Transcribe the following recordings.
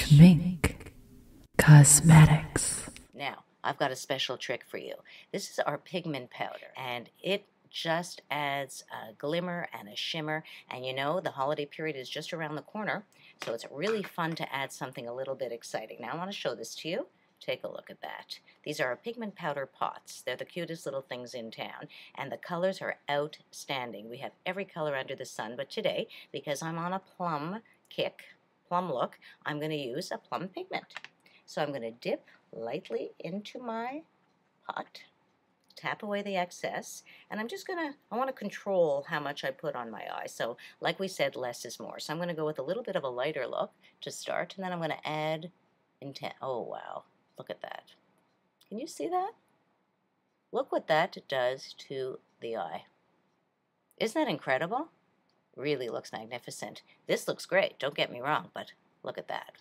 Schmink Cosmetics. Now, I've got a special trick for you. This is our pigment powder, and it just adds a glimmer and a shimmer. And you know, the holiday period is just around the corner, so it's really fun to add something a little bit exciting. Now, I want to show this to you. Take a look at that. These are our pigment powder pots. They're the cutest little things in town, and the colors are outstanding. We have every color under the sun, but today, because I'm on a plum look, I'm going to use a plum pigment. So I'm going to dip lightly into my pot, tap away the excess, and I want to control how much I put on my eye. So like we said, less is more. So I'm going to go with a little bit of a lighter look to start, and then I'm going to add oh wow, look at that. Can you see that? Look what that does to the eye. Isn't that incredible? Really looks magnificent. This looks great, don't get me wrong, but look at that.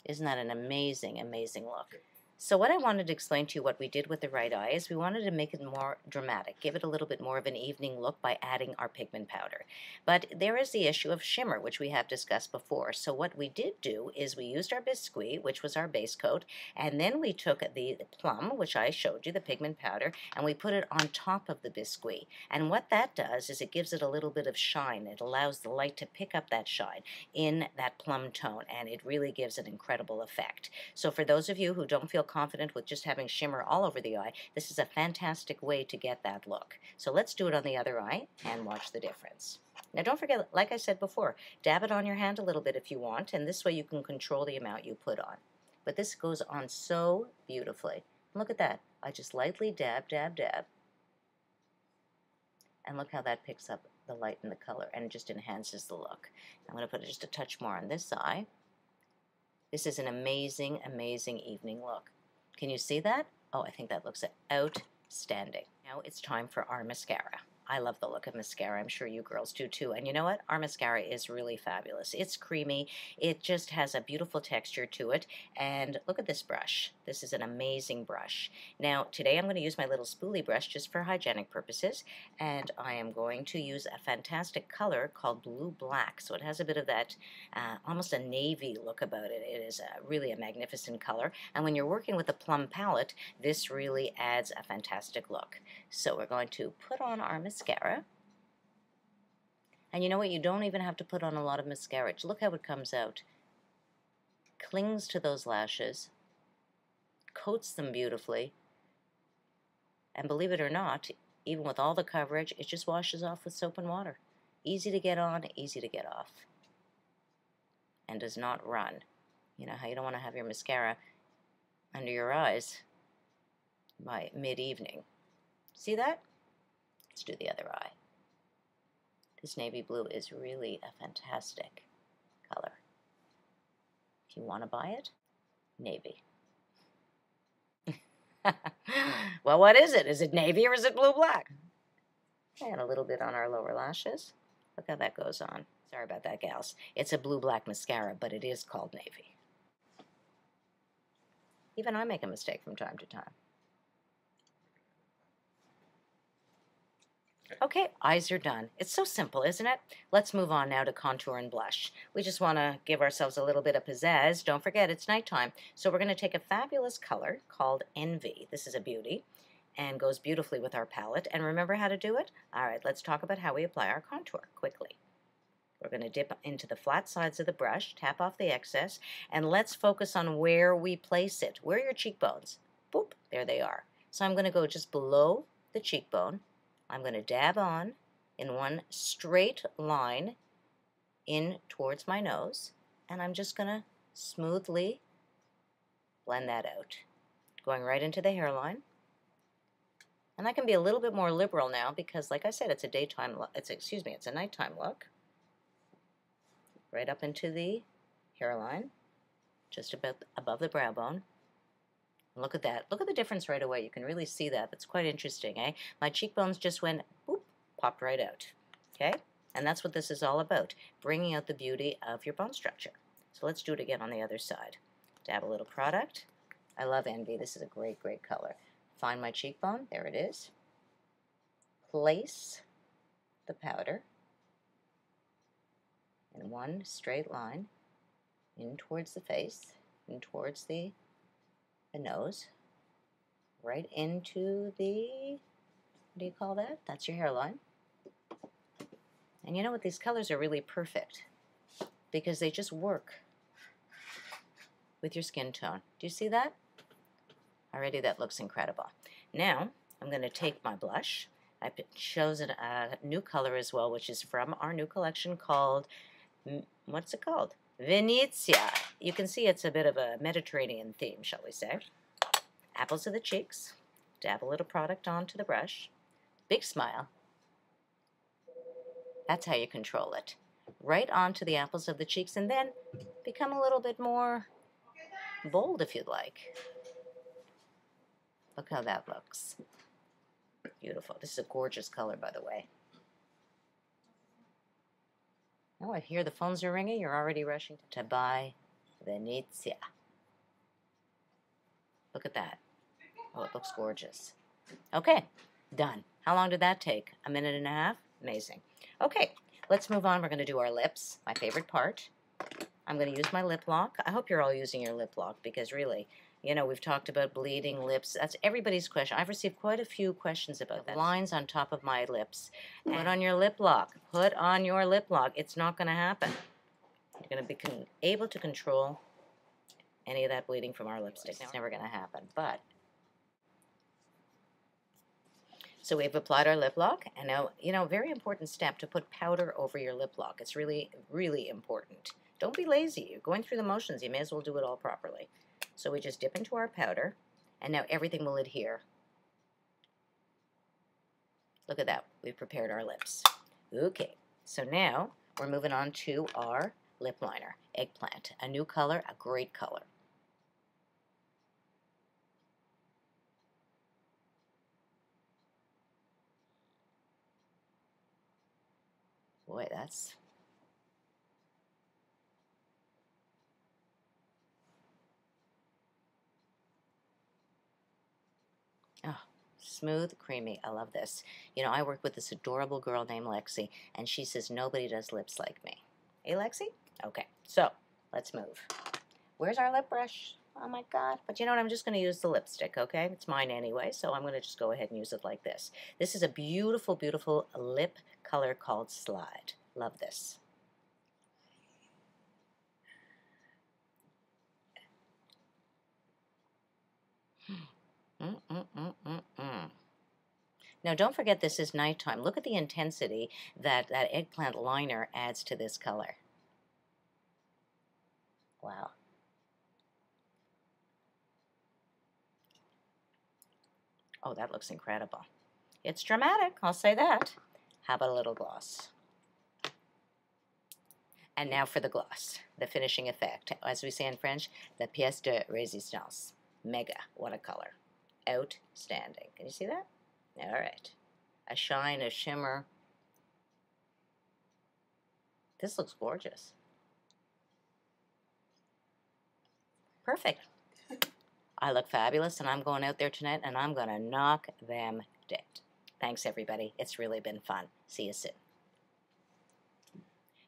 Isn't that an amazing, amazing look? So what I wanted to explain to you what we did with the right eye is we wanted to make it more dramatic, give it a little bit more of an evening look by adding our pigment powder. But there is the issue of shimmer, which we have discussed before. So what we did do is we used our biscuit, which was our base coat, and then we took the plum, which I showed you, the pigment powder, and we put it on top of the biscuit. And what that does is it gives it a little bit of shine. It allows the light to pick up that shine in that plum tone, and it really gives an incredible effect. So for those of you who don't feel confident with just having shimmer all over the eye, this is a fantastic way to get that look. So let's do it on the other eye and watch the difference. Now don't forget, like I said before, dab it on your hand a little bit if you want, and this way you can control the amount you put on. But this goes on so beautifully. Look at that. I just lightly dab, dab, dab. And look how that picks up the light and the color, and it just enhances the look. I'm going to put just a touch more on this eye. This is an amazing, amazing evening look. Can you see that? Oh, I think that looks outstanding. Now it's time for our mascara. I love the look of mascara. I'm sure you girls do too. And you know what? Our mascara is really fabulous. It's creamy. It just has a beautiful texture to it. And look at this brush. This is an amazing brush. Now, today I'm going to use my little spoolie brush just for hygienic purposes. And I am going to use a fantastic color called Blue Black. So it has a bit of that almost a navy look about it. It is really a magnificent color. And when you're working with a plum palette, this really adds a fantastic look. So we're going to put on our mascara. And you know what? You don't even have to put on a lot of mascara. Look how it comes out. Clings to those lashes, coats them beautifully, and believe it or not, even with all the coverage, it just washes off with soap and water. Easy to get on, easy to get off, and does not run. You know how you don't want to have your mascara under your eyes by mid-evening. See that? Let's do the other eye. This navy blue is really a fantastic color. If you want to buy it, navy. Well, what is it? Is it navy or is it blue black? And a little bit on our lower lashes. Look how that goes on. Sorry about that, gals. It's a blue black mascara, but it is called navy. Even I make a mistake from time to time. Okay, eyes are done. It's so simple, isn't it? Let's move on now to contour and blush. We just want to give ourselves a little bit of pizzazz. Don't forget, it's nighttime. So we're going to take a fabulous color called Envy. This is a beauty and goes beautifully with our palette. And remember how to do it? All right, let's talk about how we apply our contour quickly. We're going to dip into the flat sides of the brush, tap off the excess, and let's focus on where we place it. Where are your cheekbones? Boop, there they are. So I'm going to go just below the cheekbone. I'm going to dab on in one straight line in towards my nose, and I'm just going to smoothly blend that out, going right into the hairline. And I can be a little bit more liberal now because, like I said, it's a daytime look. It's a nighttime look. Right up into the hairline, just about above the brow bone. Look at that. Look at the difference right away. You can really see that. That's quite interesting, eh? My cheekbones just went, boop, popped right out. Okay? And that's what this is all about, bringing out the beauty of your bone structure. So let's do it again on the other side. Dab a little product. I love Envy. This is a great, great color. Find my cheekbone. There it is. Place the powder in one straight line in towards the face. and towards the nose, right into the, what do you call that? That's your hairline. And you know what? These colors are really perfect because they just work with your skin tone. Do you see that? Already that looks incredible. Now, I'm going to take my blush. I've chosen a new color as well, which is from our new collection called, what's it called? Venezia. You can see it's a bit of a Mediterranean theme, shall we say. Apples to the cheeks. Dab a little product onto the brush. Big smile. That's how you control it. Right onto the apples of the cheeks, and then become a little bit more bold if you'd like. Look how that looks. Beautiful. This is a gorgeous color, by the way. Oh, I hear the phones are ringing. You're already rushing to buy Venezia. Look at that. Oh, it looks gorgeous. Okay, done. How long did that take? A minute and a half? Amazing. Okay, let's move on. We're going to do our lips, my favorite part. I'm going to use my lip lock. I hope you're all using your lip lock because really, you know, we've talked about bleeding lips. That's everybody's question. I've received quite a few questions about that. Lines on top of my lips. Put on your lip lock. Put on your lip lock. It's not going to happen. You're going to be able to control any of that bleeding from our lipstick. It's never going to happen, but... So we've applied our lip lock, and now, you know, very important step to put powder over your lip lock. It's really, really important. Don't be lazy. You're going through the motions. You may as well do it all properly. So we just dip into our powder, and now everything will adhere. Look at that. We've prepared our lips. Okay, so now we're moving on to our lip liner, Eggplant. A new color, a great color. Boy, that's... Oh, smooth, creamy. I love this. You know, I work with this adorable girl named Lexi, and she says nobody does lips like me. Hey, Lexi? Okay, so let's move. Where's our lip brush? Oh, my God. But you know what? I'm just going to use the lipstick, okay? It's mine anyway, so I'm going to just go ahead and use it like this. This is a beautiful, beautiful lip color called Slide. Love this. Now, don't forget this is nighttime. Look at the intensity that that eggplant liner adds to this color. Wow. Oh, that looks incredible. It's dramatic, I'll say that. How about a little gloss? And now for the gloss, the finishing effect. As we say in French, the pièce de résistance. Mega, what a color. Outstanding. Can you see that? All right. A shine, a shimmer. This looks gorgeous. Perfect. I look fabulous, and I'm going out there tonight, and I'm going to knock them dead. Thanks, everybody. It's really been fun. See you soon.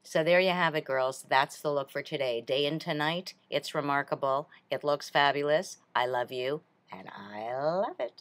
So there you have it, girls. That's the look for today. Day into night. It's remarkable. It looks fabulous. I love you, and I love it.